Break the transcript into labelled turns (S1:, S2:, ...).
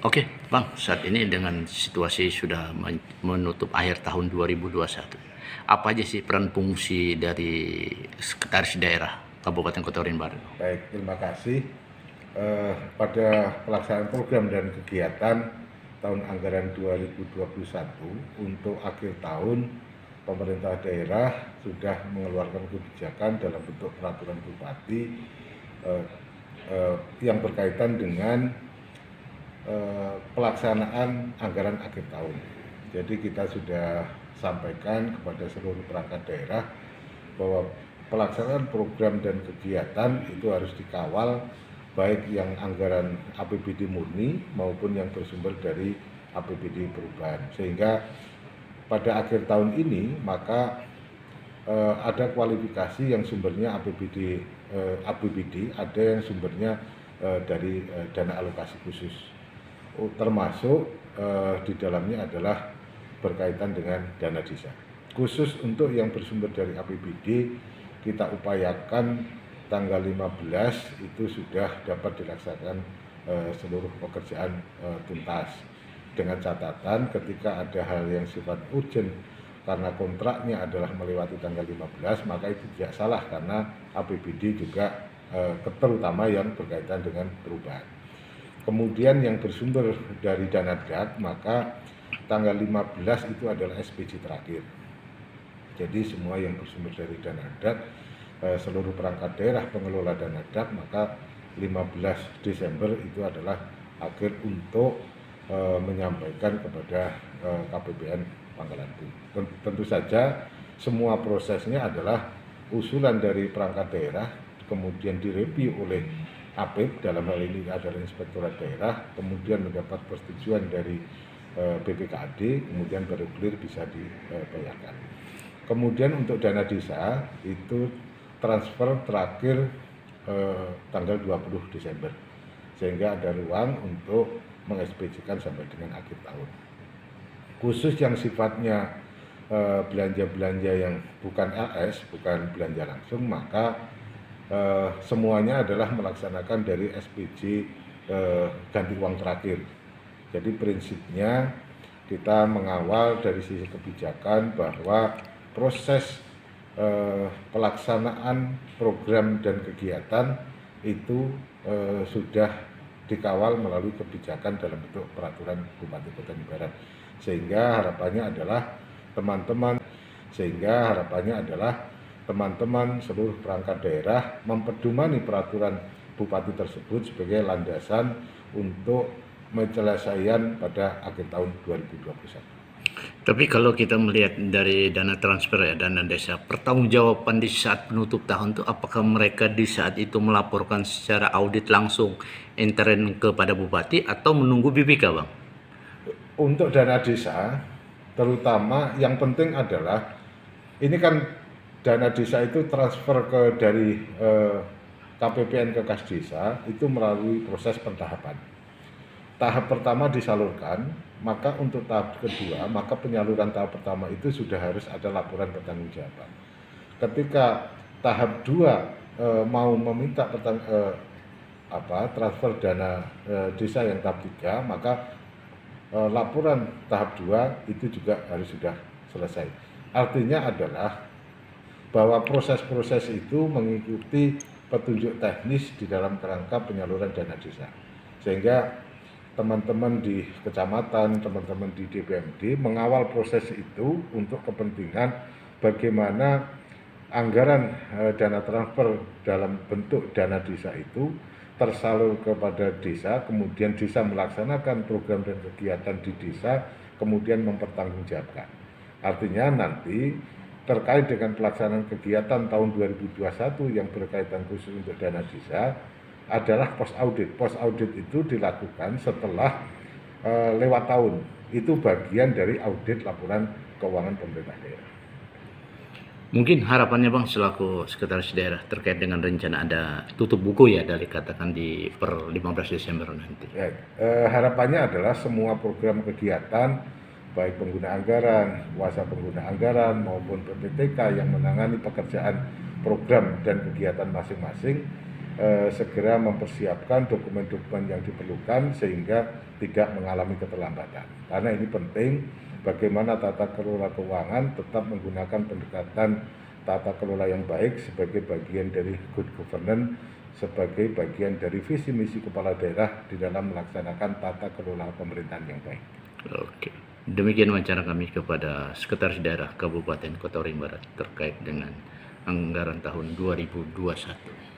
S1: Oke, Bang, saat ini dengan situasi sudah menutup akhir tahun 2021, apa aja sih peran fungsi dari sekretaris daerah Kabupaten Kota Rimba?
S2: Baik, terima kasih. Pada pelaksanaan program dan kegiatan tahun anggaran 2021 untuk akhir tahun, pemerintah daerah sudah mengeluarkan kebijakan dalam bentuk peraturan bupati yang berkaitan dengan pelaksanaan anggaran akhir tahun. Jadi kita sudah sampaikan kepada seluruh perangkat daerah bahwa pelaksanaan program dan kegiatan itu harus dikawal, baik yang anggaran APBD murni maupun yang bersumber dari APBD perubahan. Sehingga pada akhir tahun ini maka ada kualifikasi yang sumbernya APBD, ada yang sumbernya dari dana alokasi khusus. Termasuk di dalamnya adalah berkaitan dengan dana desa. Khusus untuk yang bersumber dari APBD, kita upayakan tanggal 15 itu sudah dapat dilaksanakan seluruh pekerjaan tuntas. Dengan catatan ketika ada hal yang sifat urgent karena kontraknya adalah melewati tanggal 15, maka itu tidak salah karena APBD juga terutama yang berkaitan dengan perubahan. Kemudian yang bersumber dari dana DAK, maka tanggal 15 itu adalah SPJ terakhir. Jadi semua yang bersumber dari dana DAK, seluruh perangkat daerah pengelola dana DAK, maka 15 Desember itu adalah akhir untuk menyampaikan kepada KPPN Pangkalan Bun. Tentu saja semua prosesnya adalah usulan dari perangkat daerah, kemudian direview oleh APIP, dalam hal ini adalah Inspektorat Daerah, kemudian mendapat persetujuan dari BPKAD, kemudian baru clear bisa dibayarkan. Kemudian untuk dana desa itu transfer terakhir tanggal 20 Desember, sehingga ada ruang untuk mengekspresikan sampai dengan akhir tahun. Khusus yang sifatnya belanja-belanja yang bukan LS, bukan belanja langsung, maka semuanya adalah melaksanakan dari SPJ ganti uang terakhir. Jadi prinsipnya kita mengawal dari sisi kebijakan bahwa proses pelaksanaan program dan kegiatan itu sudah dikawal melalui kebijakan dalam bentuk peraturan Bupati Kota Barat, sehingga harapannya adalah teman-teman seluruh perangkat daerah mempedomani peraturan bupati tersebut sebagai landasan untuk penyelesaian pada akhir tahun 2021.
S1: Tapi kalau kita melihat dari dana transfer ya, dana desa, pertanggungjawaban di saat penutup tahun itu apakah mereka di saat itu melaporkan secara audit langsung intern kepada bupati atau menunggu BPK, Bang?
S2: Untuk dana desa, terutama yang penting adalah ini kan dana desa itu transfer dari KPPN ke Kas Desa itu melalui proses pentahapan. Tahap pertama disalurkan, maka untuk tahap kedua, maka penyaluran tahap pertama itu sudah harus ada laporan pertanggungjawaban. Ketika tahap 2 mau meminta transfer dana desa yang tahap 3, maka laporan tahap 2 itu juga harus sudah selesai. Artinya adalah bahwa proses-proses itu mengikuti petunjuk teknis di dalam kerangka penyaluran dana desa. Sehingga teman-teman di kecamatan, teman-teman di DPMD mengawal proses itu untuk kepentingan bagaimana anggaran dana transfer dalam bentuk dana desa itu tersalur kepada desa, kemudian desa melaksanakan program dan kegiatan di desa, kemudian mempertanggungjawabkan. Artinya nanti terkait dengan pelaksanaan kegiatan tahun 2021 yang berkaitan khusus untuk dana desa adalah post audit. Post audit itu dilakukan setelah lewat tahun. Itu bagian dari audit laporan keuangan pemerintah daerah.
S1: Mungkin harapannya, Bang, selaku sekretaris daerah terkait dengan rencana ada tutup buku ya dari katakan di per 15 Desember nanti.
S2: Ya, harapannya adalah semua program kegiatan baik pengguna anggaran, kuasa pengguna anggaran maupun PPTK yang menangani pekerjaan program dan kegiatan masing-masing segera mempersiapkan dokumen-dokumen yang diperlukan sehingga tidak mengalami keterlambatan. Karena ini penting bagaimana tata kelola keuangan tetap menggunakan pendekatan tata kelola yang baik sebagai bagian dari good governance, sebagai bagian dari visi misi kepala daerah di dalam melaksanakan tata kelola pemerintahan yang baik.
S1: Oke. Demikian wawancara kami kepada Sekretaris Daerah Kabupaten Kota Waringin Barat terkait dengan anggaran tahun 2021.